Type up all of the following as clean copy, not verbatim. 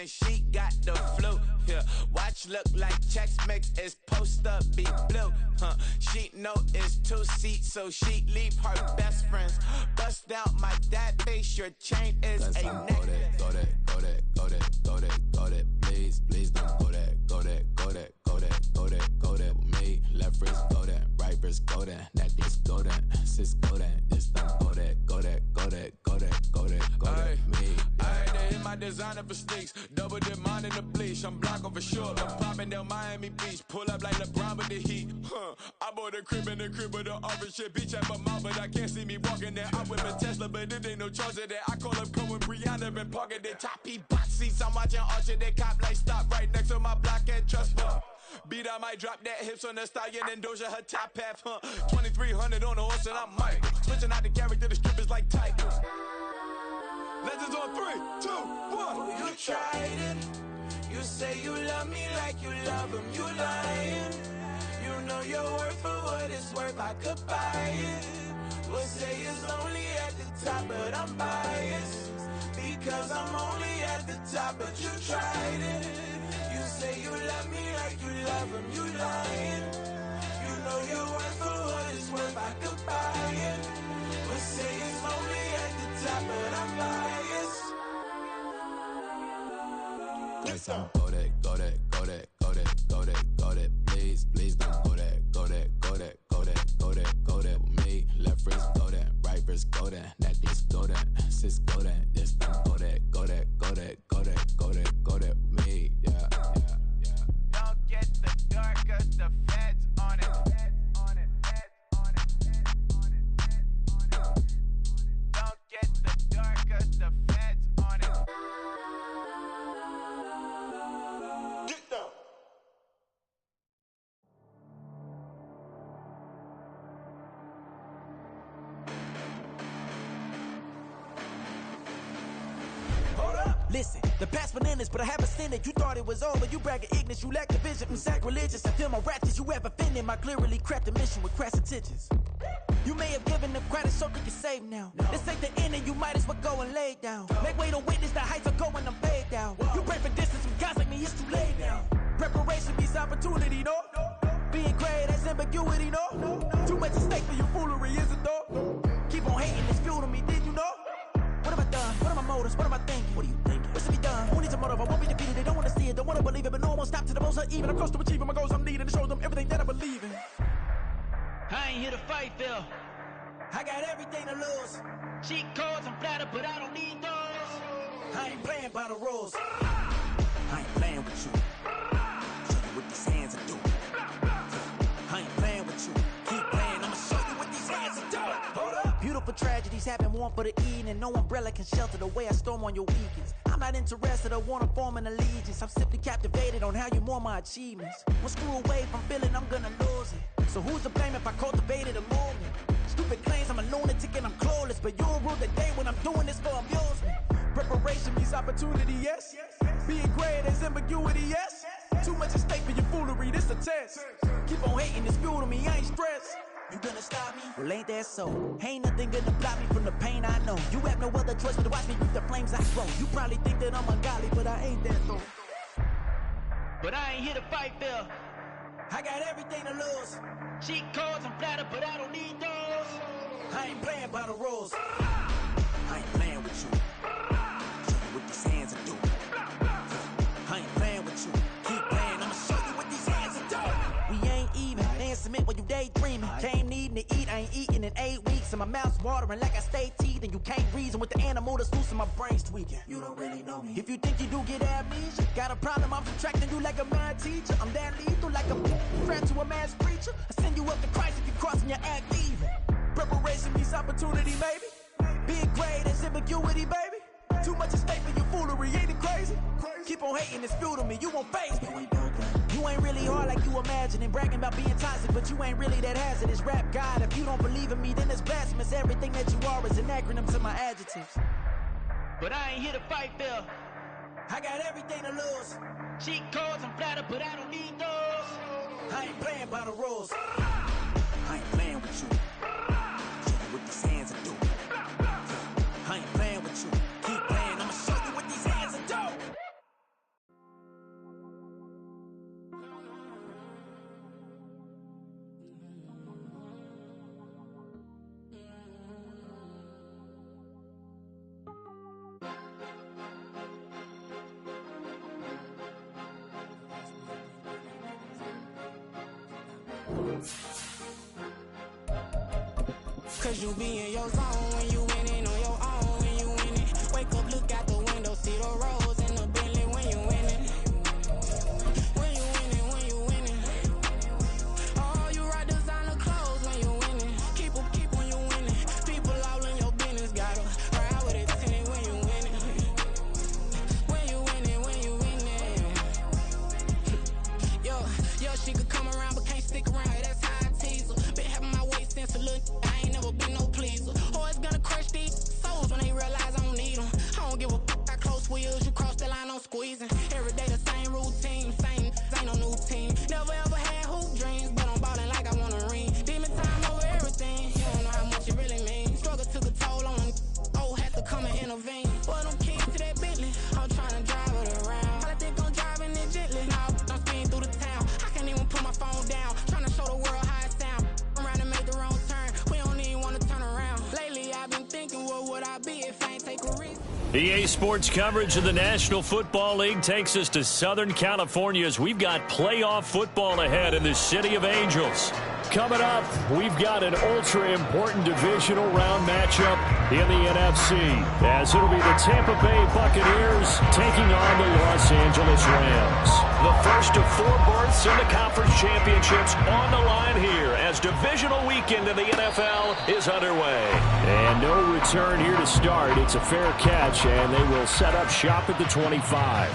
and she got the flu. Yeah, watch look like Chex Mix is post up be blue. She know it's 2 seats, so she leave her best friends. Bust out my dad face, your chain is a neck. Go that, please don't go that with me. Left wrist go that, right wrist go that, necklace go that, sis go that, this don't go that, me. I had to hit my designer for sneaks, double dip mine in the bleach. I'm block over short, I'm popping down Miami Beach, pull up like LeBron with the heat. I bought a crib in the crib with the orange shit, beach at my mouth, but I can't see me walking there. I whip a Tesla, but it ain't no charge of that. I call up Cohen, Brianna, and parking the top box seats. I'm watching Archer, they cop like stop right next to my block at Trust Fund. Beat, I might drop that hips on the stallion and Doja her top half, 2300 on the horse and I'm Mike. Switching out the character, the strippers like Tigers. Legends on 3, 2, 1. You tried it. You say you love me like you love him. You lying. You know your worth for what it's worth. I could buy it. We'll say it's lonely at the top, but I'm biased because I'm only at the top. But you tried it. You say you love me like you love him. You lying. You know your worth for what it's worth. I could buy it. We'll say it's lonely at the top, but I'm biased. Yes, I'm go that, please don't go that with me. Left wrist go that, right wrist go that, necklace go that, sis go that, this don't go that with me. Yeah. Don't get the door cause the feds on it. Don't get the door cause the feds on it. Get down. Listen, the past bananas, but I haven't seen it. You thought it was over, you bragging ignorance, you lack the vision from sacrilegious. I feel my ratchets, you have offended my clearly crafted mission with crass intentions. You may have given them credit so you can save now. This ain't the end and you might as well go and lay down. Make way to witness the heights are going, I'm paid down. You pray for distance with guys like me, it's too late now. Preparation means opportunity, no? Being great has ambiguity, no? Too much at stake for your foolery, is it though? Keep on hating, it's fuel to me, did you know? What have I done? What are my motives? What am I thinking? What are you thinking? What's to be done? Who needs a motive? I won't be defeated. They don't want to see it, don't want to believe it, but no one won't stop to the most uneven. I'm close to achieving my goals. I'm needing to show them everything that I believe in. I ain't here to fight, Phil. I got everything to lose. Cheat codes, I'm flattered, but I don't need those. I ain't playing by the rules. I ain't playing with you. Show you what these hands are doing. I ain't playing with you. Keep playing, I'ma show you what these hands are doing. Hold up. Beautiful tragedies happen, one for the eating, and no umbrella can shelter the way I storm on your weekends. I'm not interested, I wanna form an allegiance. I'm simply captivated on how you more my achievements. One screw away from feeling I'm gonna lose it. So who's to blame if I cultivated a movement? Stupid claims I'm a lunatic and I'm clueless, but you'll rule the day when I'm doing this for amusement. Preparation means opportunity, yes. Being great is ambiguity, yes. Too much at stake for your foolery, this a test. Keep on hating, it's fuel to me, I ain't stressed. You gonna stop me? Well, ain't that so? Ain't nothing gonna block me from the pain I know. You have no other choice but to watch me reap the flames I grow. You probably think that I'm ungodly, but I ain't that though. But I ain't here to fight, Phil. I got everything to lose. Cheat codes, I'm flattered, but I don't need those. I ain't playing by the rules. I ain't playing with you. Show you what these hands are doing. I ain't playing with you. Keep playing, I'ma show you what these hands are doing. We ain't even. They submit while you daydreaming. Came needing to eat, I ain't eating in 8 weeks. And my mouth's watering like I stay teeth. And you can't reason with the animal that's loose and my brain's tweaking. You don't really know me. If you think you do get amnesia, got a problem, I'm subtracting you like a mad teacher. I'm that lethal like a threat to a mass preacher. I send you up to Christ if you crossing your act evil. Preparation means opportunity, baby. Being great is ambiguity, baby. Too much at stake for your foolery, ain't it crazy? Keep on hating, it's fuel to me, you won't faze me. You ain't really hard like you imagine and bragging about being toxic, but you ain't really that hazardous. Rap God, if you don't believe in me, then it's blasphemous. Everything that you are is an acronym to my adjectives. But I ain't here to fight, Phil. I got everything to lose. Cheat codes, I'm flattered, but I don't need those. I ain't playing by the rules. I ain't playing with you. Show you what these hands are doing. I ain't playing with you. Keep playing, I'ma show you what these hands are doing. Cause you be in your zone when you winning on your own when you winning. Wake up, look out the window, see the roads in the Bentley when you winning. When you winning, when you winning. Oh, you rock designer clothes when you winning. Keep when you winning. People all in your business, gotta ride with it tinted when you winning. When you winning, when you winning. Yo, she could come around but can't stick around. That's how I tease her. Been having my waist since a little. I ain't never been no pleaser. Always gonna crush these souls when they realize I don't need them. I don't give a f*** how close wheels. You cross the line, I'm squeezing. Every day the same routine, same ain't no new team. Never ever had hoop dreams, but I'm ballin' like I want a ring. Demon time over everything. You don't know how much it really means. Struggle took a toll on them. Oh, had to come and intervene. Boy, them keys to that Bentley. I'm trying to drive it around. I think I'm driving it gently. Now I'm speeding through the town. I can't even put my phone down. Trying to show the world how it sound. Around and make the wrong turn. We don't even want to turn around. Lately, I've been thinking, what would I be if I ain't take a risk? EA Sports coverage of the National Football League takes us to Southern California as we've got playoff football ahead in the City of Angels. Coming up, we've got an ultra-important divisional round matchup in the NFC, as it'll be the Tampa Bay Buccaneers taking on the Los Angeles Rams. The first of 4 berths in the conference championships on the line here as divisional weekend in the NFL is underway. And no return here to start. It's a fair catch, and they will set up shop at the 25.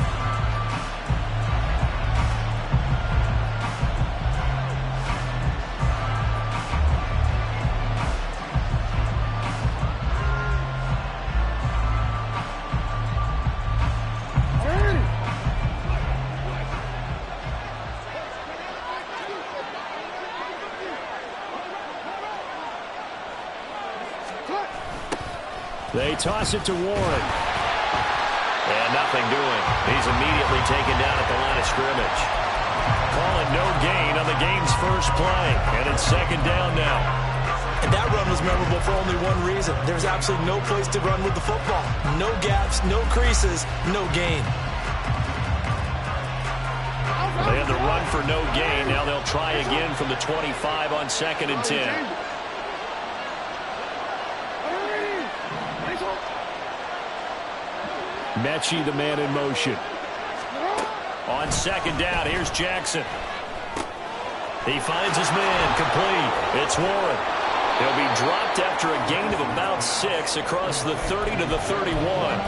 They toss it to Warren. And nothing doing. He's immediately taken down at the line of scrimmage. Calling no gain on the game's first play. And it's second down now. And that run was memorable for only one reason. There's absolutely no place to run with the football. No gaps, no creases, no gain. They had the run for no gain. Now they'll try again from the 25 on 2nd and 10. Mechie, the man in motion. On 2nd down, here's Jackson. He finds his man, complete. It's Warren. He'll be dropped after a gain of about 6 across the 30 to the 31.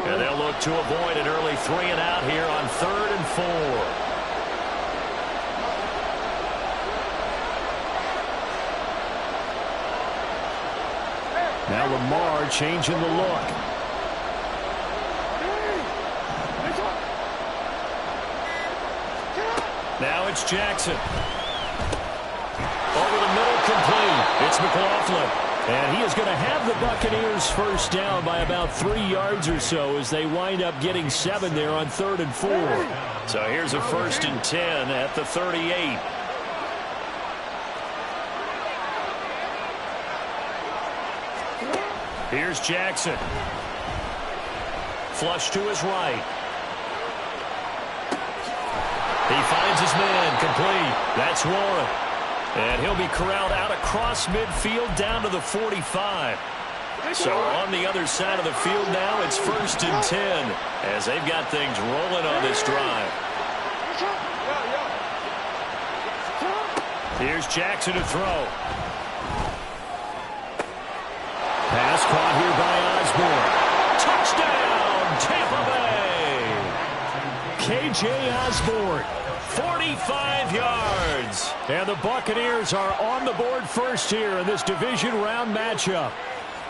And they'll look to avoid an early 3 and out here on 3rd and 4. Now Lamar changing the look. Now it's Jackson. Over the middle, complete. It's McLaughlin. And he is going to have the Buccaneers first down by about 3 yards or so as they wind up getting 7 there on 3rd and 4. So here's a 1st and 10 at the 38. Here's Jackson. Flush to his right. He finds his man, complete. That's Warren. And he'll be corralled out across midfield down to the 45. So on the other side of the field now, it's 1st and 10 as they've got things rolling on this drive. Here's Jackson to throw. Pass caught here by Osborne. Touchdown, Tampa Bay! K.J. Osborne, 45 yards. And the Buccaneers are on the board first here in this division round matchup.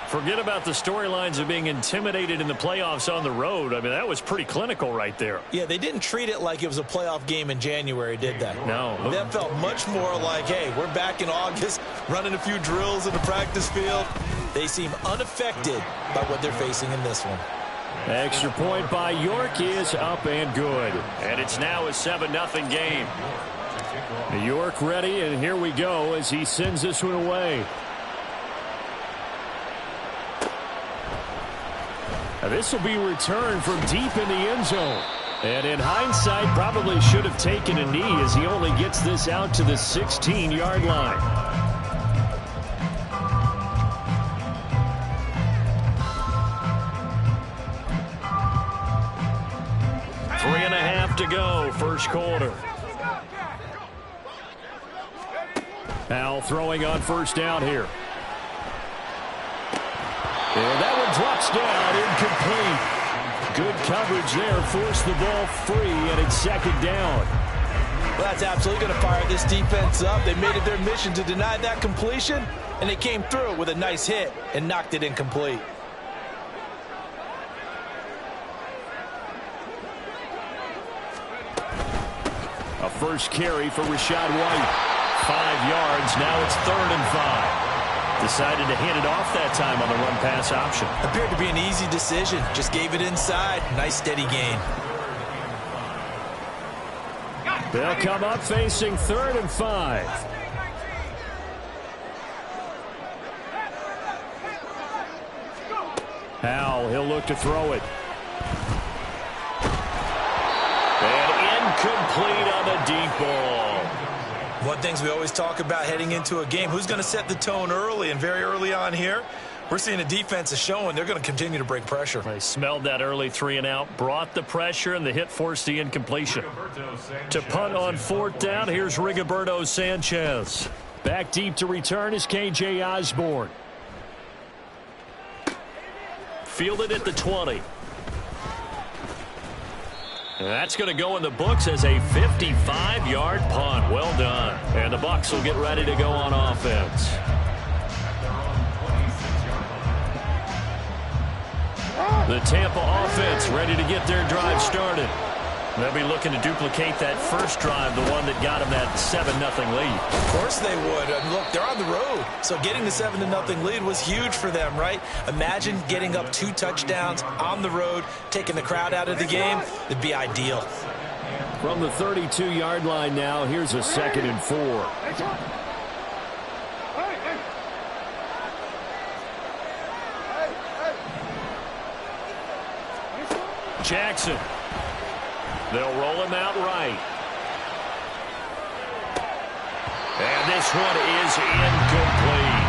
Forget about the storylines of being intimidated in the playoffs on the road. I mean, that was pretty clinical right there. Yeah, they didn't treat it like it was a playoff game in January, did they? No. That felt much more like, hey, we're back in August, running a few drills in the practice field. They seem unaffected by what they're facing in this one. Extra point by York is up and good. And it's now a 7-0 game. York ready, and here we go as he sends this one away. This will be returned from deep in the end zone. And in hindsight, probably should have taken a knee as he only gets this out to the 16-yard line. 3.5 to go, first quarter. Now throwing on first down here. And that one drops down, incomplete. Good coverage there, forced the ball free, and it's second down. Well, that's absolutely going to fire this defense up. They made it their mission to deny that completion, and they came through with a nice hit and knocked it incomplete. A first carry for Rachaad White. 5 yards, now it's 3rd and 5. Decided to hand it off that time on the run-pass option. Appeared to be an easy decision. Just gave it inside. Nice steady gain. They'll come up facing 3rd and 5. Howell, he'll look to throw it. And incomplete on the deep ball. One of the things we always talk about heading into a game, who's going to set the tone early, and very early on here, we're seeing the defense is showing they're going to continue to break pressure. They smelled that early 3 and out, brought the pressure, and the hit forced the incompletion. To punt on 4th down, here's Rigoberto Sanchez. Back deep to return is K.J. Osborne. Fielded at the 20. And that's going to go in the books as a 55-yard punt. Well done. And the Bucs will get ready to go on offense. The Tampa offense ready to get their drive started. They'll be looking to duplicate that first drive, the one that got them that 7-0 lead. Of course they would. Look, they're on the road, so getting the 7-0 lead was huge for them, right? Imagine getting up 2 touchdowns on the road, taking the crowd out of the game. It'd be ideal. From the 32-yard line now, here's a 2nd and 4. Jackson. They'll roll him out right. And this one is incomplete.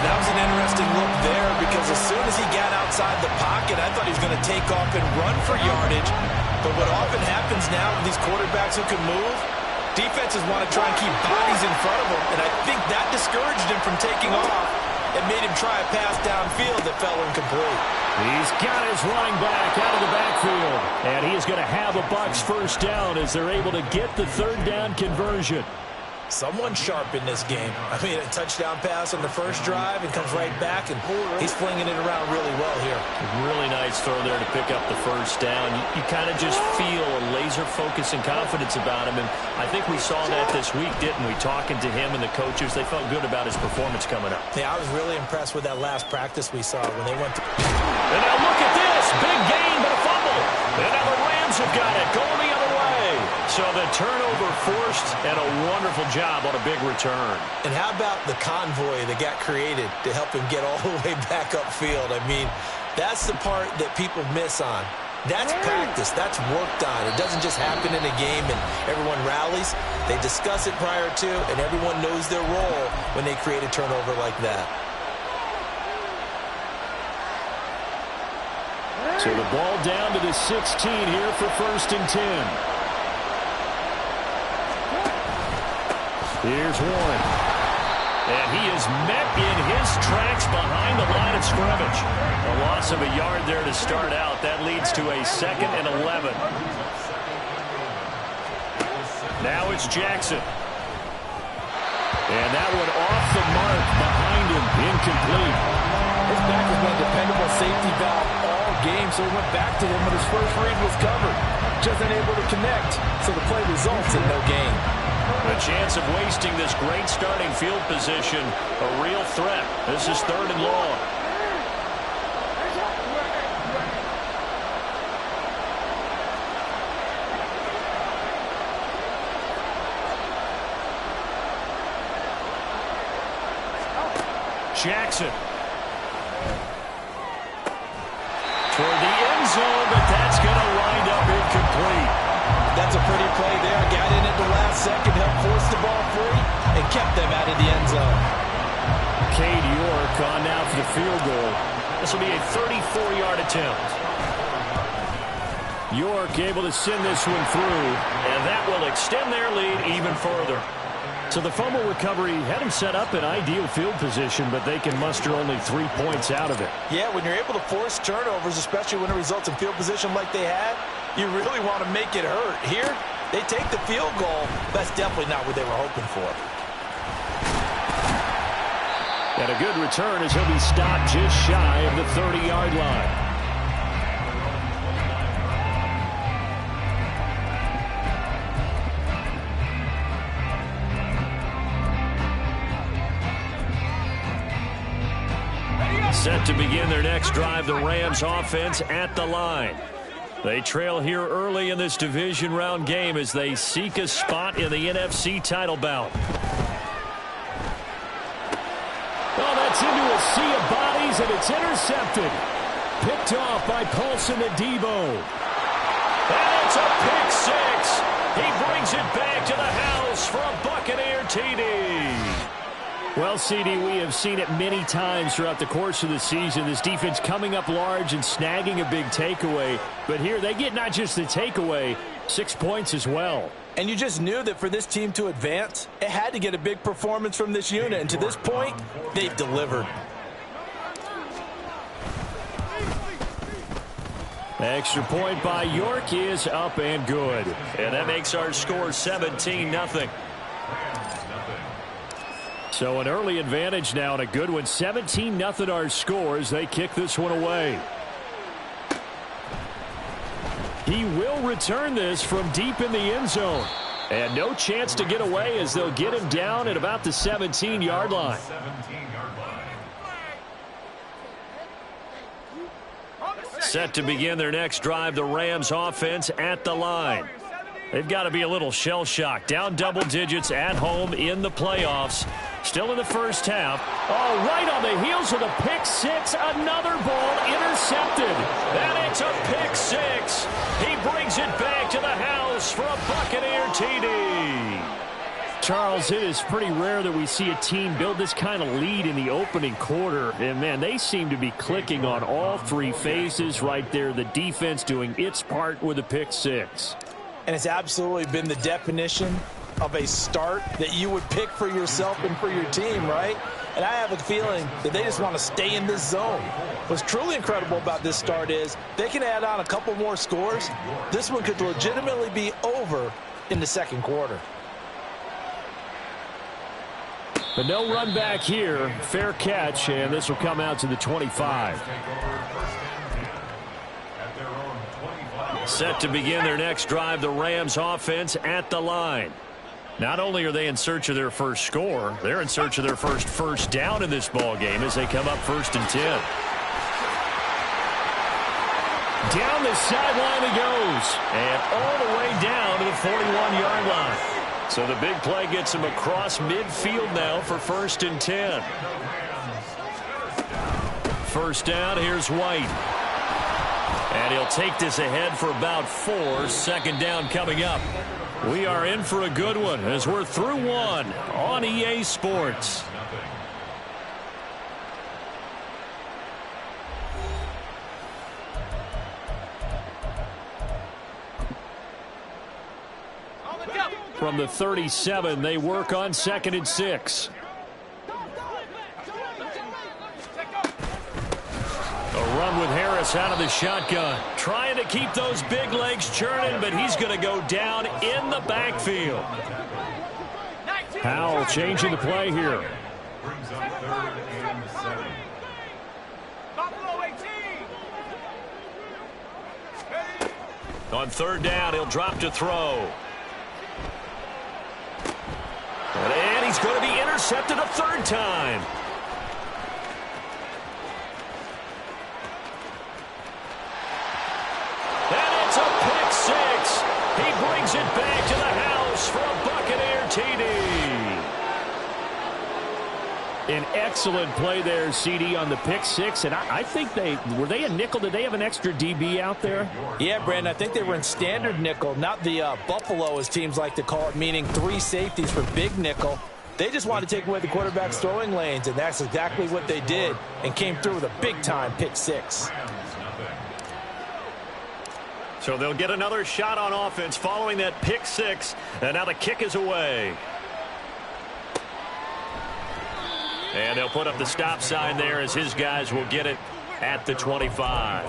That was an interesting look there because as soon as he got outside the pocket, I thought he was going to take off and run for yardage. But what often happens now with these quarterbacks who can move, defenses want to try and keep bodies in front of them. And I think that discouraged him from taking off and made him try a pass downfield that fell incomplete. He's got his running back out of the backfield. And he is going to have a Bucs first down as they're able to get the 3rd down conversion. Someone sharp in this game. I mean, a touchdown pass on the first drive and comes right back, and he's flinging it around really well here. Really nice throw there to pick up the first down. You kind of just feel a laser focus and confidence about him, and I think we saw that this week, didn't we? Talking to him and the coaches, they felt good about his performance coming up. Yeah, I was really impressed with that last practice we saw when they went to... And now look at this. Big gain, but a fumble. And now the Rams have got it. Going the other way. So the turnover forced, and a wonderful job on a big return. And how about the convoy that got created to help him get all the way back upfield? I mean, that's the part that people miss on. That's practice. That's worked on. It doesn't just happen in a game and everyone rallies. They discuss it prior to, and everyone knows their role when they create a turnover like that. So the ball down to the 16 here for 1st and 10. Here's one. And he is met in his tracks behind the line of scrimmage. A loss of a yard there to start out. That leads to a 2nd and 11. Now it's Jackson. And that one off the mark behind him. Incomplete. His back has been a dependable safety valve all game, so he went back to him when his first read was covered. Just unable to connect, so the play results in no gain. The chance of wasting this great starting field position, a real threat. This is 3rd and long. Jackson. toward the end zone, but that's going to wind up incomplete. That's a pretty play there. Got in at the last second, helped force the ball free, and kept them out of the end zone. Cade York on now for the field goal. This will be a 34-yard attempt. York able to send this one through, and that will extend their lead even further. So the fumble recovery had them set up in ideal field position, but they can muster only 3 points out of it. Yeah, when you're able to force turnovers, especially when it results in field position like they had, you really want to make it hurt. Here, they take the field goal. That's definitely not what they were hoping for. And a good return as he'll be stopped just shy of the 30-yard line. Set to begin their next drive, the Rams offense at the line. They trail here early in this division round game as they seek a spot in the NFC title bout. Oh, that's into a sea of bodies, and it's intercepted. Picked off by Paulson Adebo. And it's a pick six. He brings it back to the house for a Buccaneer TD. Well, CD, we have seen it many times throughout the course of the season. This defense coming up large and snagging a big takeaway. But here they get not just the takeaway, 6 points as well. And you just knew that for this team to advance, it had to get a big performance from this unit. And to this point, they've delivered. Extra point by York is up and good. And that makes our score 17-0. So an early advantage now and a good one. 17-0 our score as they kick this one away. He will return this from deep in the end zone. And no chance to get away as they'll get him down at about the 17-yard line. Set to begin their next drive, the Rams offense at the line. They've got to be a little shell-shocked. Down double digits at home in the playoffs. Still in the first half. Oh, right on the heels of the pick six. Another ball intercepted. And it's a pick six. He brings it back to the house for a Buccaneer TD. Charles, it is pretty rare that we see a team build this kind of lead in the opening quarter. And, man, they seem to be clicking on all three phases right there. The defense doing its part with a pick six. And it's absolutely been the definition of a start that you would pick for yourself and for your team, right? And I have a feeling that they just want to stay in this zone. What's truly incredible about this start is they can add on a couple more scores. This one could legitimately be over in the second quarter. But no run back here. Fair catch, and this will come out to the 25. Set to begin their next drive, the Rams offense at the line. Not only are they in search of their first score, they're in search of their first down in this ball game as they come up 1st and 10. Down the sideline he goes, and all the way down to the 41-yard line. So the big play gets him across midfield now for 1st and 10. First down, here's White. And he'll take this ahead for about 4. 2nd down coming up. We are in for a good one as we're through one on EA Sports. From the 37, they work on 2nd and 6. A run with Harris out of the shotgun. Trying to keep those big legs churning, but he's going to go down in the backfield. Howell changing the play here. On 3rd down, he'll drop to throw. And he's going to be intercepted a 3rd time. And it's a pick six. He brings it back to the house for a Buccaneer TD. An excellent play there, CD, on the pick six. And I think were they a nickel? Did they have an extra DB out there? Yeah, Brandon, I think they were in standard nickel, not the Buffalo, as teams like to call it, meaning 3 safeties for big nickel. They just wanted to take away the quarterback's throwing lanes, and that's exactly what they did and came through with a big-time pick six. So they'll get another shot on offense following that pick six, and now the kick is away. And they'll put up the stop sign there as his guys will get it at the 25.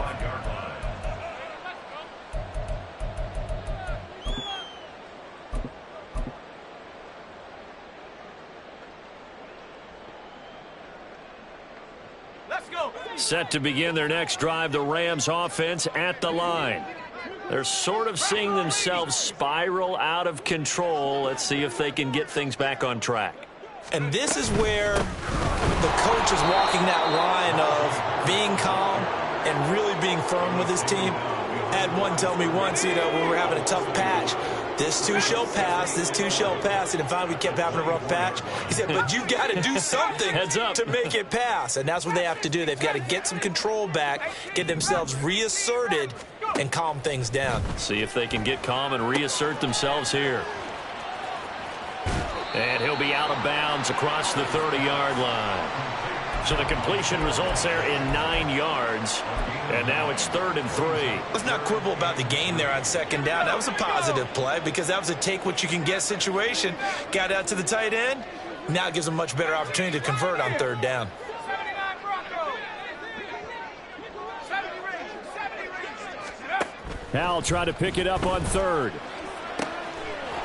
Let's go. Set to begin their next drive, the Rams offense at the line. They're sort of seeing themselves spiral out of control. Let's see if they can get things back on track. And this is where the coach is walking that line of being calm and really being firm with his team. I had one tell me once, when we were having a tough patch, this too shall pass, this too shall pass. And finally we kept having a rough patch. He said, but you got to do something to make it pass. And that's what they have to do. They've got to get some control back, get themselves reasserted, and calm things down. See if they can get calm and reassert themselves here. And he'll be out of bounds across the 30-yard line. So the completion results there in 9 yards. And now it's 3rd and 3. Let's not quibble about the gain there on 2nd down. That was a positive play because that was a take-what-you-can-get situation. Got out to the tight end. Now it gives them a much better opportunity to convert on 3rd down. Howell trying to pick it up on 3rd.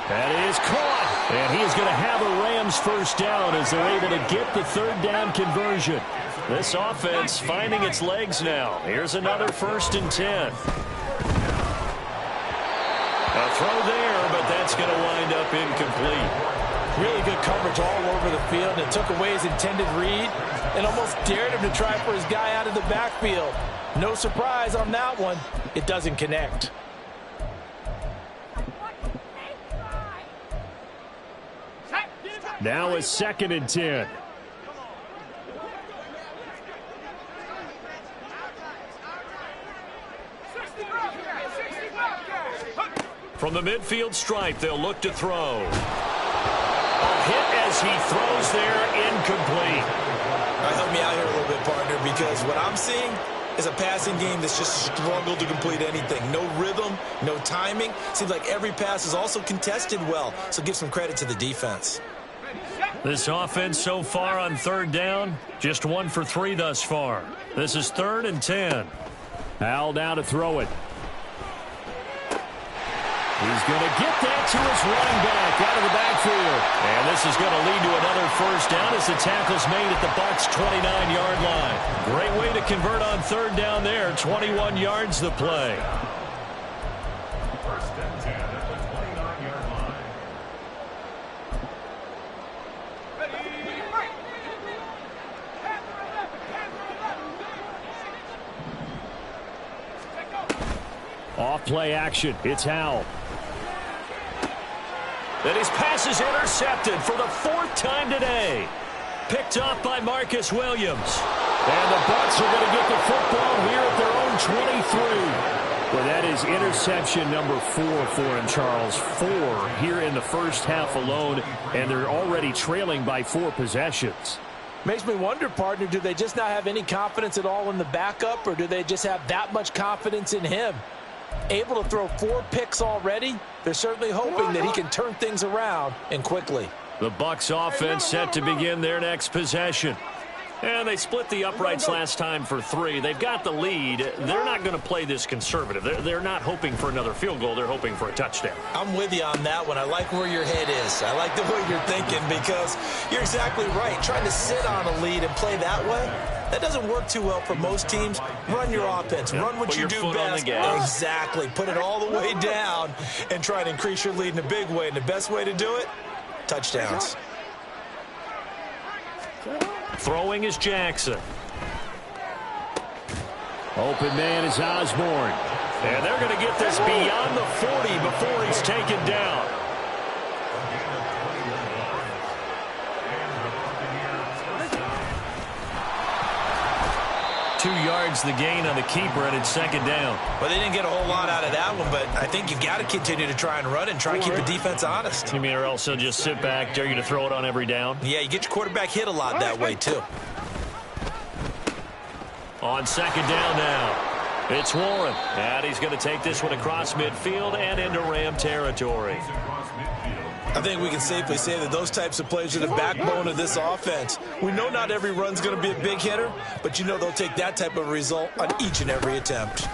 That is caught. And he is going to have a Rams first down as they're able to get the 3rd down conversion. This offense finding its legs now. Here's another 1st and 10. A throw there, but that's going to wind up incomplete. Really good coverage all over the field, and it took away his intended read and almost dared him to try for his guy out of the backfield. No surprise on that one. It doesn't connect. Now a 2nd and 10. From the midfield stripe, they'll look to throw. A hit as he throws there, incomplete. All right, help me out here a little bit, partner, because what I'm seeing is a passing game that's just struggled to complete anything. No rhythm, no timing. Seems like every pass is also contested well, so give some credit to the defense. This offense so far on 3rd down, just 1 for 3 thus far. This is 3rd and 10. Howell now to throw it. He's going to get that to his running back out of the backfield. And this is going to lead to another first down as the tackle's made at the Bucs' 29-yard line. Great way to convert on 3rd down there. 21 yards the play. First and 10 at the 29-yard line. Off play action. It's Howell. And his pass is intercepted for the 4th time today. Picked off by Marcus Williams. And the Bucs are going to get the football here at their own 23. Well, that is interception number 4 for him, Charles. 4 here in the first half alone, and they're already trailing by 4 possessions. Makes me wonder, partner, do they just not have any confidence at all in the backup, or do they just have that much confidence in him? Able to throw 4 picks already, they're certainly hoping that he can turn things around and quickly. The Bucs offense set to begin their next possession. And they split the uprights last time for 3. They've got the lead. They're not going to play this conservative. They're not hoping for another field goal. They're hoping for a touchdown. I'm with you on that one. I like where your head is. I like the way you're thinking because you're exactly right. Trying to sit on a lead and play that way, that doesn't work too well for most teams. Run your offense. Run what you do best. Exactly. Put it all the way down and try to increase your lead in a big way. And the best way to do it, touchdowns. Throwing is Jackson. Open man is Osborne. And they're going to get this beyond the 40 before he's taken down. 2 yards the gain on the keeper, and it's second down. Well, they didn't get a whole lot out of that one, but I think you got to continue to try and run and try and keep the defense honest. You mean, or else they'll just sit back, dare you to throw it on every down? Yeah, you get your quarterback hit a lot that way, too. On second down now, it's Warren. And he's going to take this one across midfield and into Ram territory. I think we can safely say that those types of plays are the backbone of this offense. We know not every run's going to be a big hitter, but you know they'll take that type of result on each and every attempt.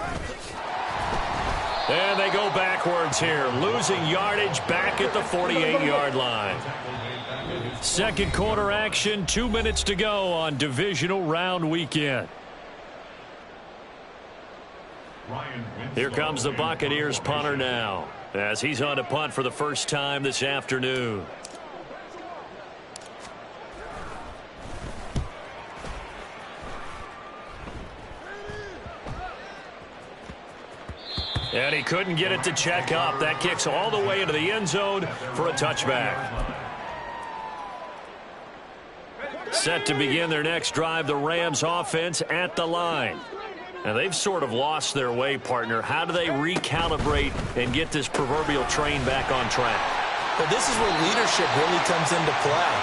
And they go backwards here, losing yardage back at the 48-yard line. Second quarter action, 2 minutes to go on divisional round weekend. Here comes the Buccaneers punter now, as he's on to punt for the first time this afternoon. And he couldn't get it to check up. That kicks all the way into the end zone for a touchback. Set to begin their next drive, the Rams offense at the line. Now, they've sort of lost their way, partner. How do they recalibrate and get this proverbial train back on track? Well, this is where leadership really comes into play.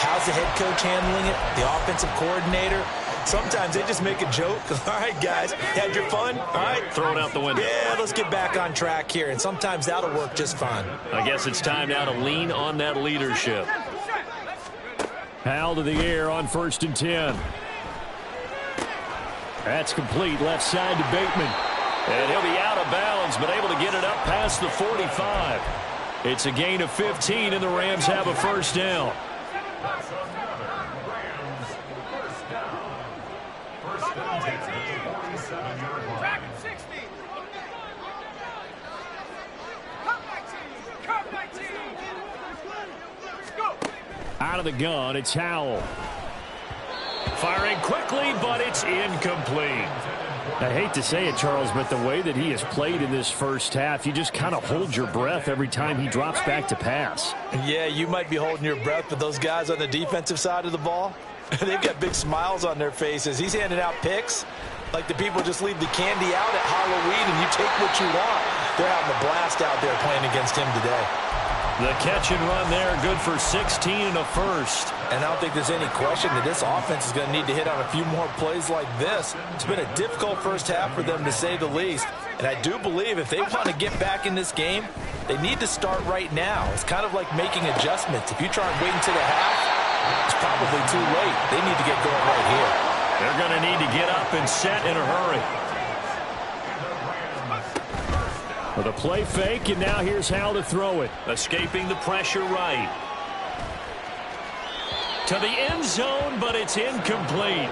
How's the head coach handling it? The offensive coordinator? Sometimes they just make a joke. All right, guys, had your fun? All right. Throw it out the window. Yeah, let's get back on track here. And sometimes that'll work just fine. I guess it's time now to lean on that leadership. Howell to the air on 1st and 10. That's complete, left side to Bateman. And he'll be out of bounds, but able to get it up past the 45. It's a gain of 15, and the Rams have a first down. Out of the gun, it's Howell. Firing quickly, but it's incomplete. I hate to say it, Charles, but the way that he has played in this first half, you just kind of hold your breath every time he drops back to pass. Yeah, you might be holding your breath, but those guys on the defensive side of the ball, they've got big smiles on their faces. He's handing out picks like the people just leave the candy out at Halloween and you take what you want. They're having a blast out there playing against him today. The catch and run there, good for 16 and a first. And I don't think there's any question that this offense is going to need to hit on a few more plays like this. It's been a difficult first half for them, to say the least. And I do believe if they want to get back in this game, they need to start right now. It's kind of like making adjustments. If you try and wait until the half, it's probably too late. They need to get going right here. They're going to need to get up and set in a hurry. With a play fake, and now here's Howell to throw it. Escaping the pressure right. To the end zone, but it's incomplete.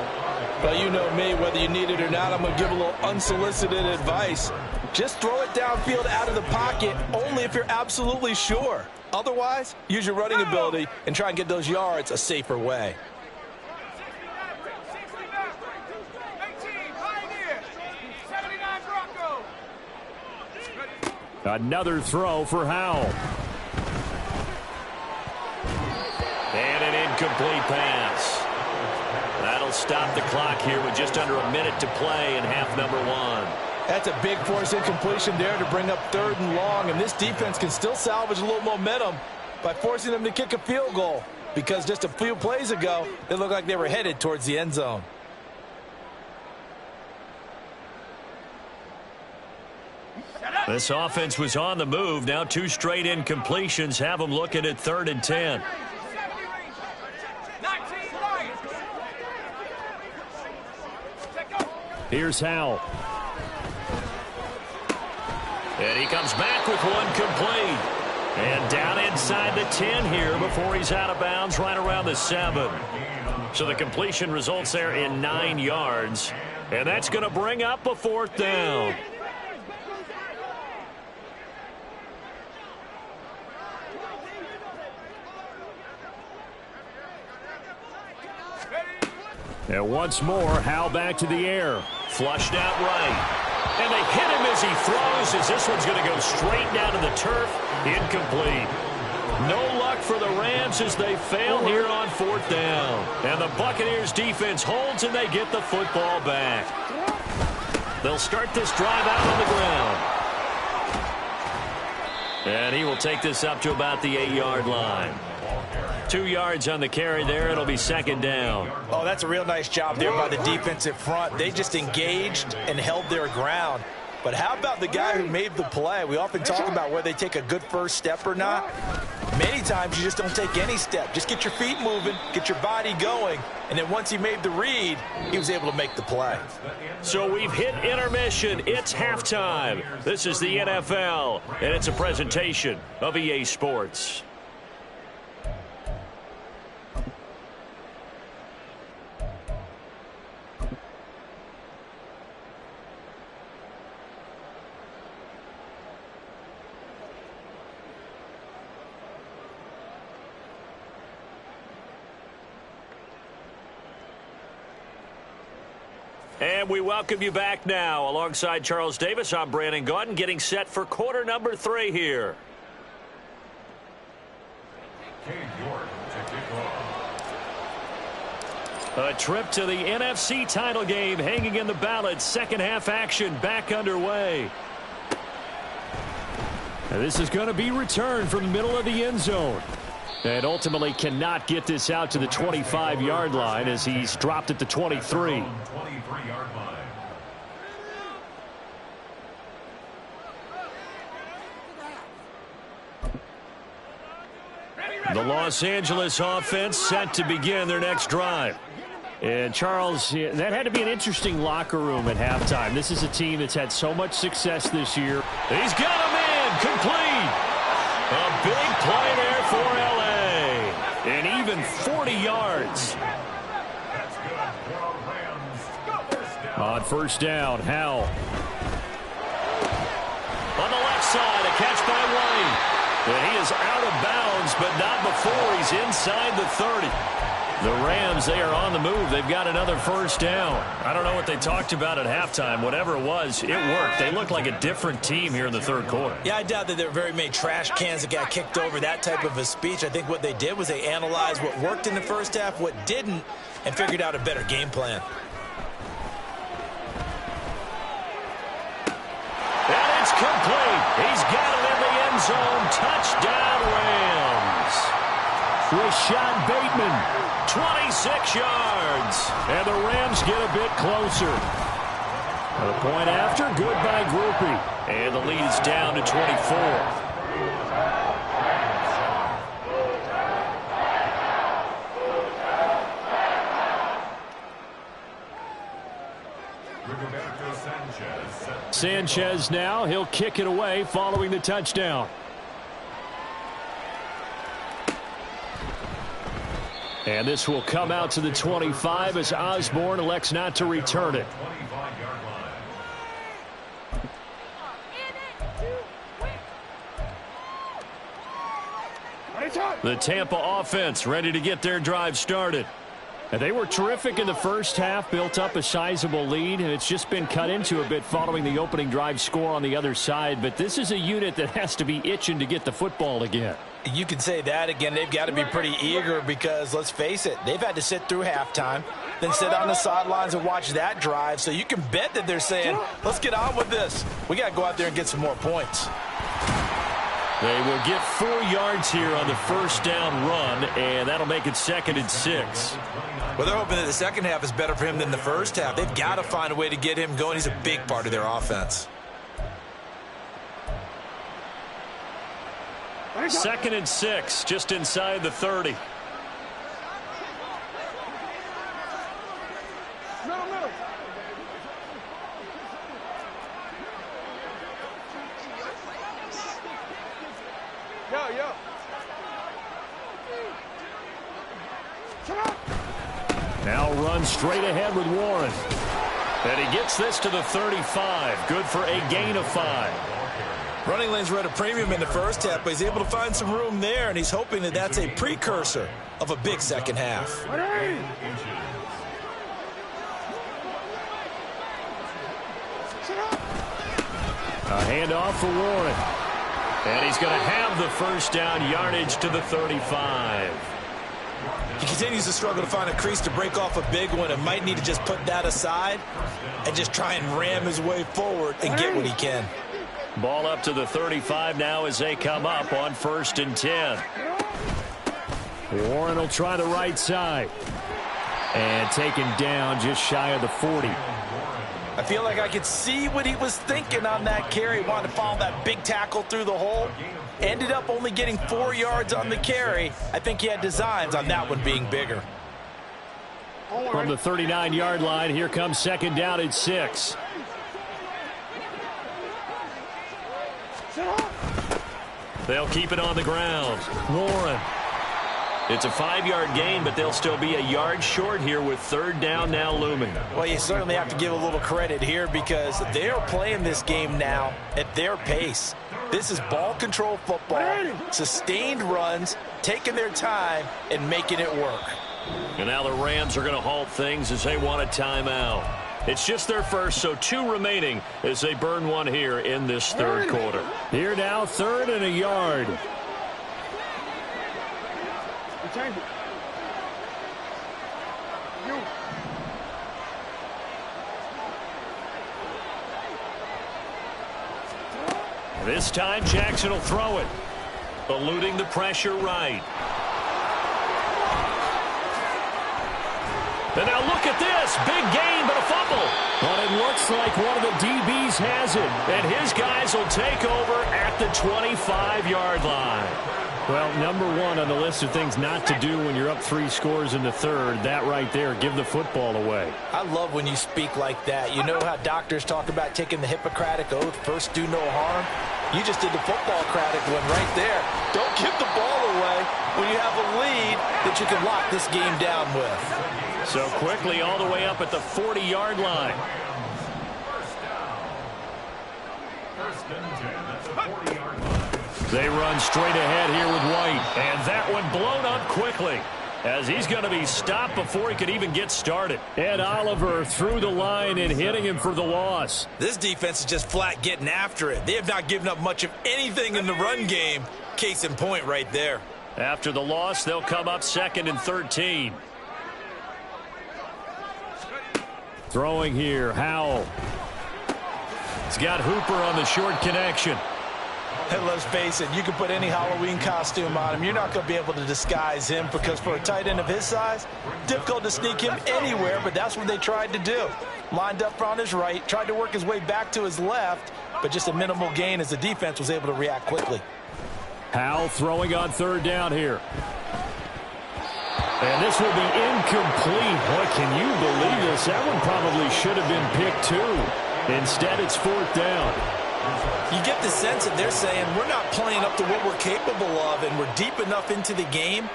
But you know me, whether you need it or not, I'm going to give a little unsolicited advice. Just throw it downfield out of the pocket, only if you're absolutely sure. Otherwise, use your running ability and try and get those yards a safer way. Another throw for Howell. And an incomplete pass. That'll stop the clock here with just under a minute to play in half number 1. That's a big force incompletion there to bring up 3rd and long, and this defense can still salvage a little momentum by forcing them to kick a field goal, because just a few plays ago, they looked like they were headed towards the end zone. This offense was on the move. Now 2 straight incompletions have them looking at 3rd and 10. Here's Howell. And he comes back with one complete. And down inside the 10 here before he's out of bounds right around the 7. So the completion results there in 9 yards. And that's going to bring up a 4th down. And once more, Howell back to the air. Flushed out right. And they hit him as he throws, as this one's going to go straight down to the turf. Incomplete. No luck luck for the Rams as they fail here on 4th down. And the Buccaneers defense holds and they get the football back. They'll start this drive out on the ground. And he will take this up to about the 8-yard line. 2 yards on the carry there. It'll be 2nd down. Oh, that's a real nice job there by the defensive front. They just engaged and held their ground. But how about the guy who made the play? We often talk about whether they take a good first step or not. Many times you just don't take any step. Just get your feet moving, get your body going, and then once he made the read, he was able to make the play. So we've hit intermission. It's halftime. This is the NFL, and it's a presentation of EA Sports. And we welcome you back now. Alongside Charles Davis, I'm Brandon Gaudin, getting set for quarter number 3 here. A trip to the NFC title game hanging in the balance. Second half action back underway. And this is going to be returned from the middle of the end zone. And ultimately cannot get this out to the 25-yard line as he's dropped at the 23. The Los Angeles offense set to begin their next drive. And Charles, that had to be an interesting locker room at halftime. This is a team that's had so much success this year. He's got him in, complete. A big play there for L.A. And even 40 yards. On first down, Howell. On the left side, a catch by White. And he is out of bounds, but not before he's inside the 30. The Rams, they are on the move. They've got another first down. I don't know what they talked about at halftime. Whatever it was, it worked. They look like a different team here in the third quarter. Yeah, I doubt that there were very many trash cans that got kicked over, that type of a speech. I think what they did was they analyzed what worked in the first half, what didn't, and figured out a better game plan. And it's complete. He's got it in the end zone. Touchdown, Rams. Rashad Bateman. 26 yards. And the Rams get a bit closer. The point after, good by Groupie. And the lead is down to 24. Sanchez now, he'll kick it away following the touchdown. And this will come out to the 25 as Osborne elects not to return it. The Tampa offense ready to get their drive started. And they were terrific in the first half, built up a sizable lead, and it's just been cut into a bit following the opening drive score on the other side. But this is a unit that has to be itching to get the football again. You can say that again. They've got to be pretty eager because, let's face it, they've had to sit through halftime, then sit on the sidelines and watch that drive. So you can bet that they're saying, let's get on with this. We got to go out there and get some more points. They will get 4 yards here on the first down run, and that'll make it 2nd and 6. Well, they're hoping that the second half is better for him than the first half. They've got to find a way to get him going. He's a big part of their offense. 2nd and 6, just inside the 30. Now runs straight ahead with Warren. And he gets this to the 35. Good for a gain of 5. Running lanes were at a premium in the first half, but he's able to find some room there, and he's hoping that that's a precursor of a big second half. A handoff for Warren. And he's going to have the first down, yardage to the 35. He continues to struggle to find a crease to break off a big one and might need to just put that aside and just try and ram his way forward and get what he can. Ball up to the 35 now as they come up on 1st and 10. Warren will try the right side. And taken down just shy of the 40. I feel like I could see what he was thinking on that carry. Wanted to follow that big tackle through the hole. Ended up only getting 4 yards on the carry. I think he had designs on that one being bigger. From the 39-yard line, here comes 2nd down at 6. They'll keep it on the ground. Warren. It's a 5-yard gain, but they'll still be a yard short here with 3rd down now looming. Well, you certainly have to give a little credit here because they're playing this game now at their pace. This is ball control football, sustained runs, taking their time and making it work. And now the Rams are going to halt things as they want a timeout. It's just their first, so 2 remaining as they burn one here in this 3rd quarter. Here now, 3rd and a yard. This time Jackson will throw it. Eluding the pressure right. And now look at this. Big gain, but a fumble. But it looks like one of the DBs has it. And his guys will take over at the 25-yard line. Well, number 1 on the list of things not to do when you're up 3 scores in the 3rd. That right there, give the football away. I love when you speak like that. You know how doctors talk about taking the Hippocratic Oath, first do no harm? You just did the football-cratic one right there. Don't give the ball away when you have a lead that you can lock this game down with. So quickly all the way up at the 40-yard line. First and 10 at the 40-yard line. They run straight ahead here with White. And that one blown up quickly as he's going to be stopped before he could even get started. Ed Oliver through the line and hitting him for the loss. This defense is just flat getting after it. They have not given up much of anything in the run game. Case in point right there. After the loss, they'll come up 2nd and 13. Throwing here, Howell. He's got Hooper on the short connection. And let's face it, you can put any Halloween costume on him. You're not going to be able to disguise him because for a tight end of his size, difficult to sneak him anywhere, but that's what they tried to do. Lined up on his right, tried to work his way back to his left, but just a minimal gain as the defense was able to react quickly. Howell throwing on 3rd down here. And this will be incomplete. Boy, can you believe this? That one probably should have been picked too. Instead, it's 4th down. You get the sense that they're saying we're not playing up to what we're capable of, and we're deep enough into the game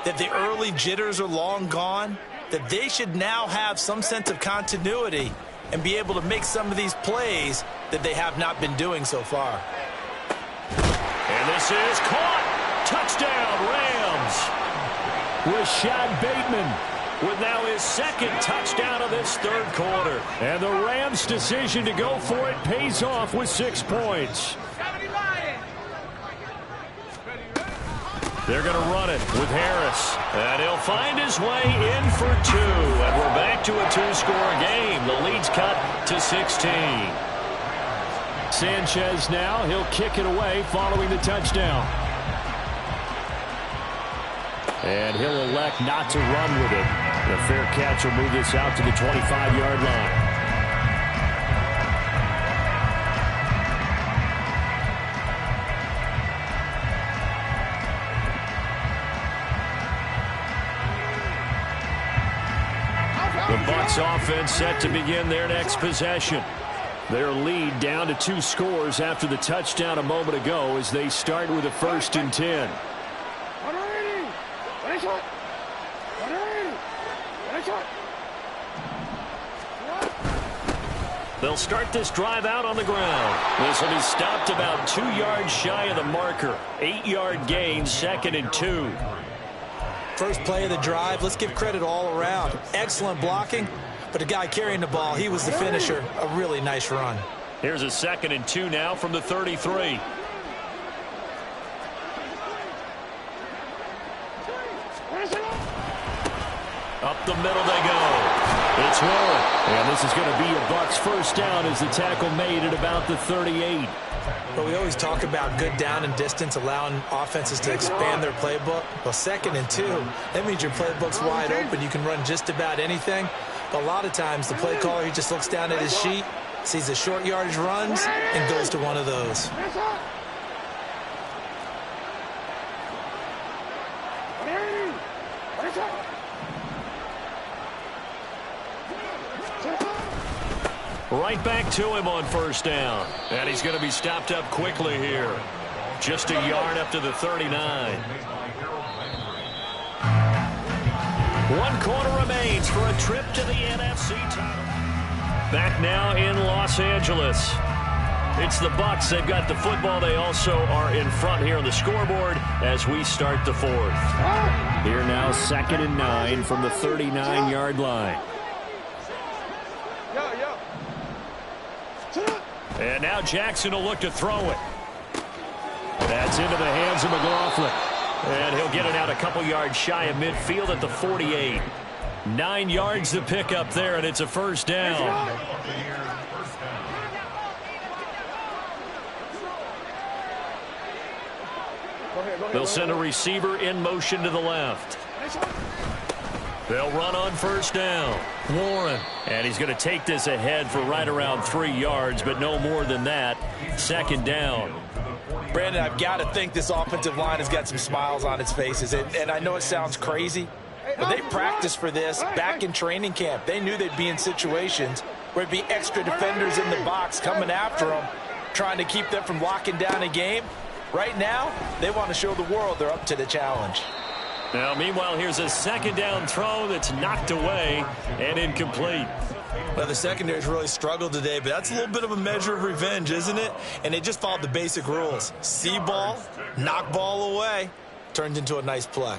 that the early jitters are long gone, that they should now have some sense of continuity and be able to make some of these plays that they have not been doing so far. And this is caught. Touchdown, Rams. Rashad Bateman with now his 2nd touchdown of this 3rd quarter. And the Rams' decision to go for it pays off with 6 points. They're going to run it with Harris. And he'll find his way in for 2. And we're back to a 2-score game. The lead's cut to 16. Sanchez now, he'll kick it away following the touchdown. And he'll elect not to run with it. The fair catch will move this out to the 25-yard line. The Bucs offense set to begin their next possession. Their lead down to 2 scores after the touchdown a moment ago as they start with a 1st and 10. They'll start this drive out on the ground. This will be stopped about 2 yards shy of the marker. 8-yard gain, 2nd and 2. First play of the drive, let's give credit all around. Excellent blocking, but the guy carrying the ball, he was the finisher. A really nice run. Here's a 2nd and 2 now from the 33. Up the middle they go. It's Warren. And this is going to be a Bucs first down as the tackle made at about the 38. But we always talk about good down and distance, allowing offenses to expand their playbook. Well, 2nd and 2, that means your playbook's wide open. You can run just about anything. But a lot of times, the play caller, he just looks down at his sheet, sees the short yardage runs, and goes to one of those. Right back to him on first down. And he's going to be stopped up quickly here. Just a yard up to the 39. 1 quarter remains for a trip to the NFC title. Back now in Los Angeles. It's the Bucs. They've got the football. They also are in front here on the scoreboard as we start the 4th. Here now, 2nd and 9 from the 39-yard line. And now Jackson will look to throw it. That's into the hands of McLaughlin. And he'll get it out a couple yards shy of midfield at the 48. 9 yards to pick up there, and it's a first down. They'll send a receiver in motion to the left. They'll run on first down. Warren. And he's going to take this ahead for right around 3 yards, but no more than that. 2nd down. Brandon, I've got to think this offensive line has got some smiles on its faces. And I know it sounds crazy, but they practiced for this back in training camp. They knew they'd be in situations where there'd be extra defenders in the box coming after them, trying to keep them from locking down a game. Right now, they want to show the world they're up to the challenge. Now, meanwhile, here's a 2nd down throw that's knocked away and incomplete. Well, the secondary's really struggled today, but that's a little bit of a measure of revenge, isn't it? And they just followed the basic rules. See ball, knock ball away. Turned into a nice play.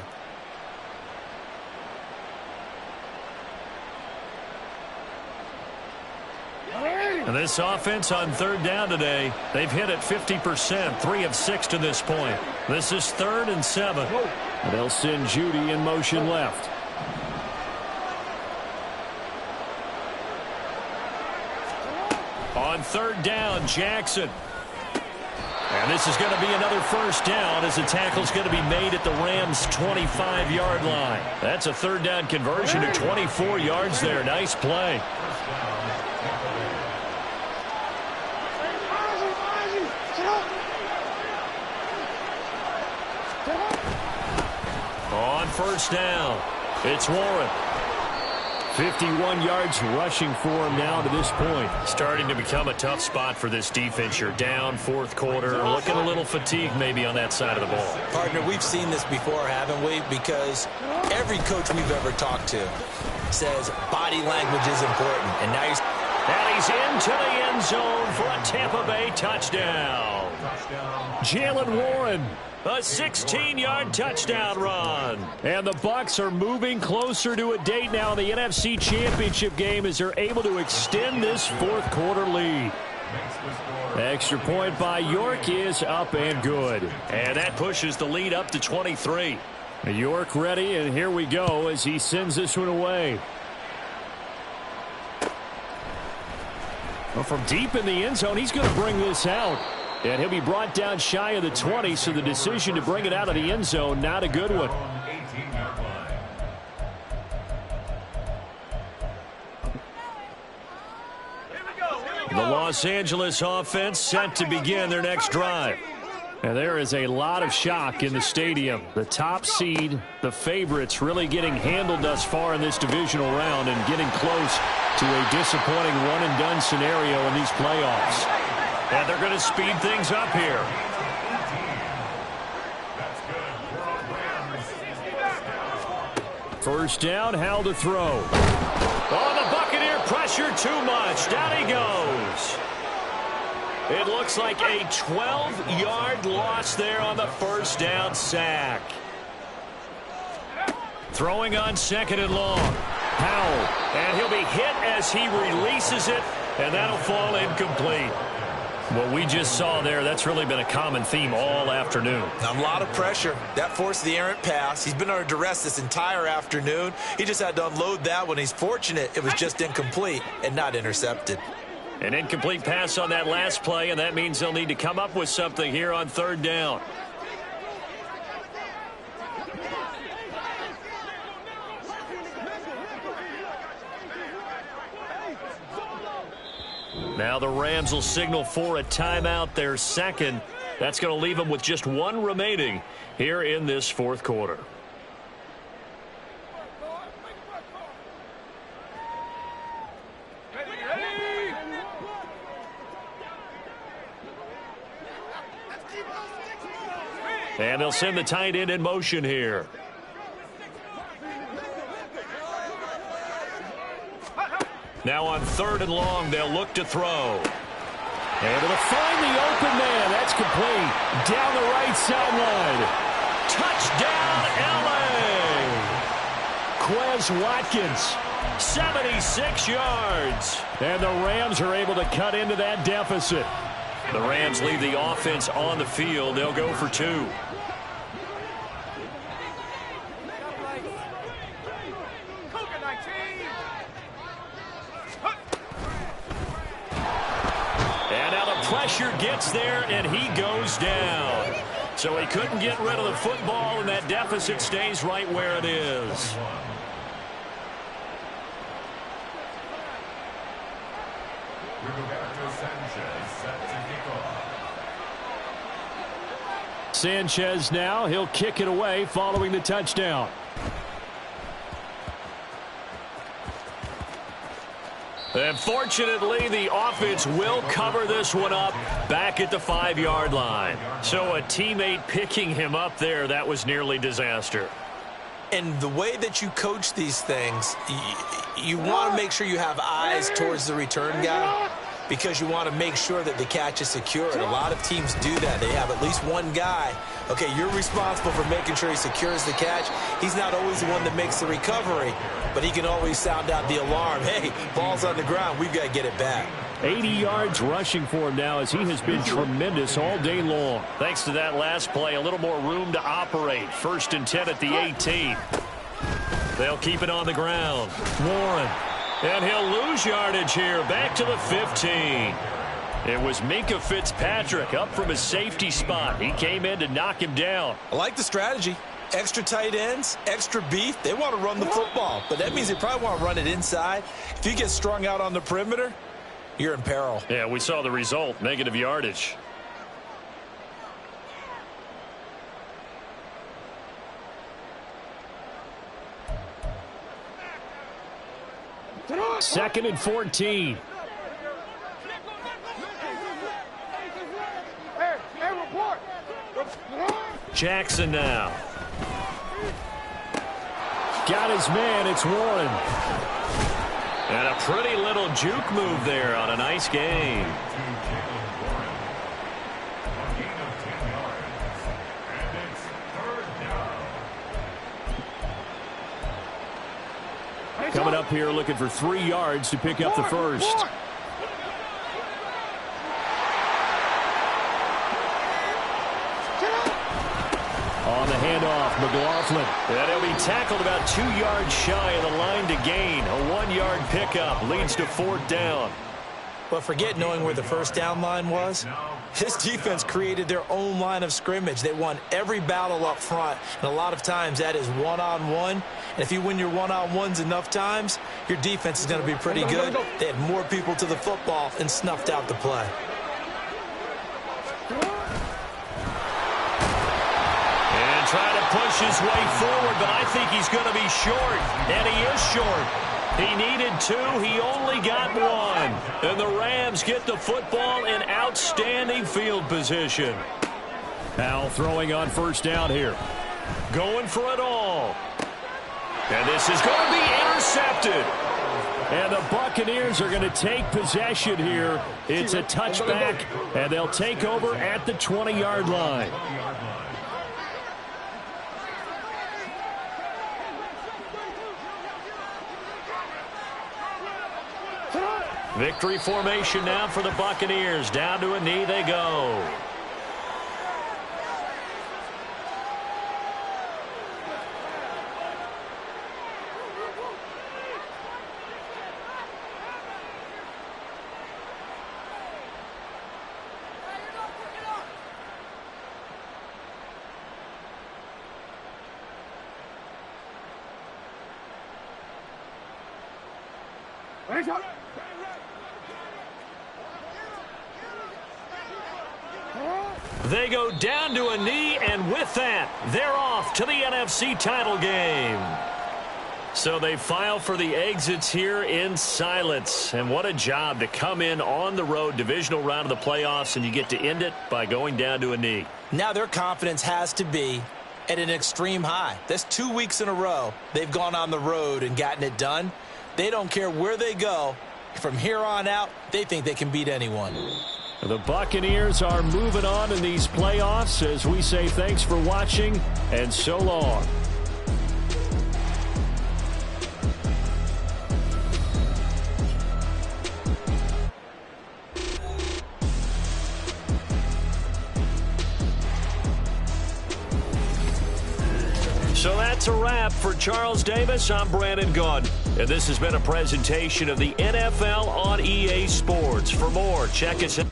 And this offense on 3rd down today, they've hit it 50%, 3 of 6 to this point. This is 3rd and 7. And they'll send Judy in motion left. On 3rd down, Jackson. And this is going to be another first down as the tackle's going to be made at the Rams' 25-yard line. That's a 3rd down conversion to 24 yards there. Nice play. On first down, it's Warren. 51 yards rushing for him now to this point. Starting to become a tough spot for this defense. You're down 4th quarter. Looking a little fatigued maybe on that side of the ball. Partner, we've seen this before, haven't we? Because every coach we've ever talked to says body language is important. And now he's into the end zone for a Tampa Bay touchdown. Jalen Warren. A 16-yard touchdown run. And the Bucs are moving closer to a date now in the NFC Championship game as they're able to extend this 4th quarter lead. Extra point by York is up and good. And that pushes the lead up to 23. York ready, and here we go as he sends this one away. Well, from deep in the end zone, he's going to bring this out. And he'll be brought down shy of the 20, so the decision to bring it out of the end zone, not a good one. The Los Angeles offense set to begin their next drive. And there is a lot of shock in the stadium. The top seed, the favorites, really getting handled thus far in this divisional round and getting close to a disappointing one-and-done scenario in these playoffs. And they're going to speed things up here. First down, Howell to throw. Oh, the Buccaneer pressure too much. Down he goes. It looks like a 12-yard loss there on the first down sack. Throwing on 2nd and long. Howell. And he'll be hit as he releases it, and that'll fall incomplete. What we just saw there, that's really been a common theme all afternoon. A lot of pressure. That forced the errant pass. He's been under duress this entire afternoon. He just had to unload that one. He's fortunate it was just incomplete and not intercepted. An incomplete pass on that last play, and that means they'll need to come up with something here on third down. Now the Rams will signal for a timeout, their second. That's going to leave them with just one remaining here in this fourth quarter. And they'll send the tight end in motion here. Now on third and long, they'll look to throw. Able to find the open man. That's complete. Down the right sideline. Touchdown, L.A. Quez Watkins, 76 yards. And the Rams are able to cut into that deficit. The Rams leave the offense on the field. They'll go for two. Pressure gets there, and he goes down. So he couldn't get rid of the football, and that deficit stays right where it is. Sanchez now, he'll kick it away following the touchdown. And fortunately, the offense will cover this one up back at the 5-yard line. So a teammate picking him up there, that was nearly disaster. And the way that you coach these things, you want to make sure you have eyes towards the return guy because you want to make sure that the catch is secure. And a lot of teams do that. They have at least one guy. Okay, you're responsible for making sure he secures the catch. He's not always the one that makes the recovery, but he can always sound out the alarm. Hey, ball's on the ground. We've got to get it back. 80 yards rushing for him now as he has been tremendous all day long. Thanks to that last play, a little more room to operate. 1st and 10 at the 18. They'll keep it on the ground. Warren. And he'll lose yardage here. Back to the 15. It was Minkah Fitzpatrick up from his safety spot. He came in to knock him down. I like the strategy. Extra tight ends, extra beef. They want to run the football, but that means they probably want to run it inside. If you get strung out on the perimeter, you're in peril. Yeah, we saw the result, negative yardage. Second and 14. Jackson now. Got his man, it's Warren. And a pretty little juke move there on a nice game. Coming up here looking for 3 yards to pick up the first. On the handoff, McLaughlin. And he'll be tackled about 2 yards shy of the line to gain. A 1-yard pickup leads to 4th down. But forget knowing where the first down line was. This defense created their own line of scrimmage. They won every battle up front, and a lot of times that is one-on-one. And if you win your one-on-ones enough times, your defense is going to be pretty good. They had more people to the football and snuffed out the play. And trying to push his way forward, but I think he's going to be short, and he is short. He needed 2. He only got 1. And the Rams get the football in outstanding field position. Now throwing on first down here. Going for it all. And this is going to be intercepted. And the Buccaneers are going to take possession here. It's a touchback, and they'll take over at the 20-yard line. Victory formation now for the Buccaneers. Down to a knee they go. They go down to a knee, and with that, they're off to the NFC title game. So they file for the exits here in silence. And what a job to come in on the road, divisional round of the playoffs, and you get to end it by going down to a knee. Now their confidence has to be at an extreme high. That's 2 weeks in a row they've gone on the road and gotten it done. They don't care where they go. From here on out, they think they can beat anyone. The Buccaneers are moving on in these playoffs as we say thanks for watching and so long. So that's a wrap for Charles Davis. I'm Brandon Gunn, and this has been a presentation of the NFL on EA Sports. For more, check us out.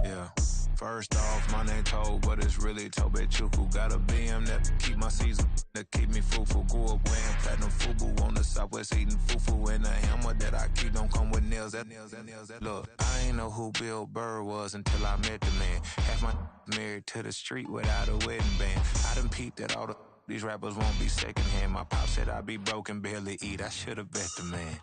Yeah, first off, my name Toad, but it's really Tobe Chuku. Got a BM that keep my season, that keep me fruitful. Grew up wearing platinum FUBU on the Southwest eating fufu. And the hammer that I keep don't come with nails. Look, I ain't know who Bill Burr was until I met the man. Half my married to the street without a wedding band. I done peeped at all these rappers won't be secondhand. My pop said I'd be broken, barely eat. I should've bet the man.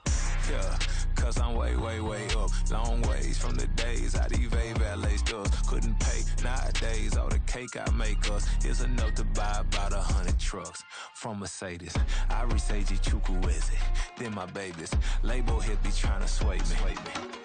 Yeah, cause I'm way, way, way up. Long ways from the days I these valet stores couldn't pay. Nowadays, all the cake I make us is enough to buy about 100 trucks from Mercedes. I resage Chukwueze, then my babies. Label hit be trying to sway me.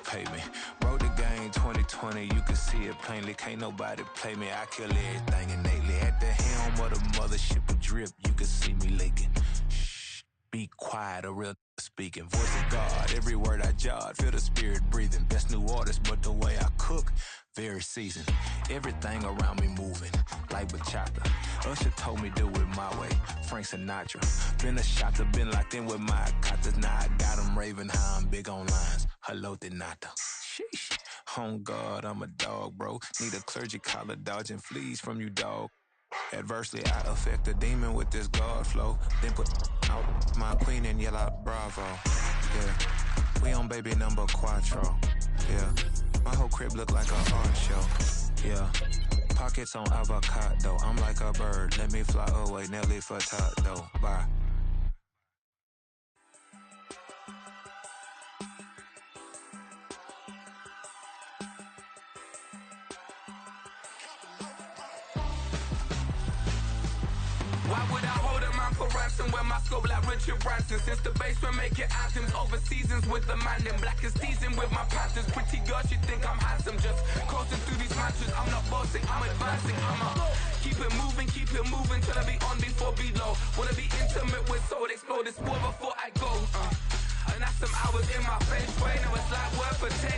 Pay me. Wrote the game 2020, you can see it plainly. Can't nobody play me. I kill everything innately. At the helm of the mothership of drip, you can see me leaking. Shh, be quiet, a real speaking. Voice of God, every word I jot. Feel the spirit breathing. Best new artist, but the way I cook, very seasoned. Everything around me moving, like bachata. Usher told me do it my way. Frank Sinatra. Been a shotter, been locked in with my katas. Now I got them raving how I'm big on lines. Hello, Denata. Sheesh. On God, I'm a dog, bro. Need a clergy collar, dodging fleas from you, dog. Adversely, I affect a demon with this God flow. Then put out my queen and yell out bravo. Yeah, we on baby number quattro. Yeah, my whole crib look like an art show. Yeah, pockets on avocado. I'm like a bird. Let me fly away, Nelly Furtado. Bye. Why would I hold a man for ransom when my scope like Richard Branson? Since the basement making anthems over seasons with the man in black is teasing with my panthers. Pretty girl, she think I'm handsome. Just coasting through these matches. I'm not bossing, I'm advancing. Keep it moving till I be on before below. Wanna be intimate with soul, explore this war before I go. And that's some hours in my French brain. I was like word for 10.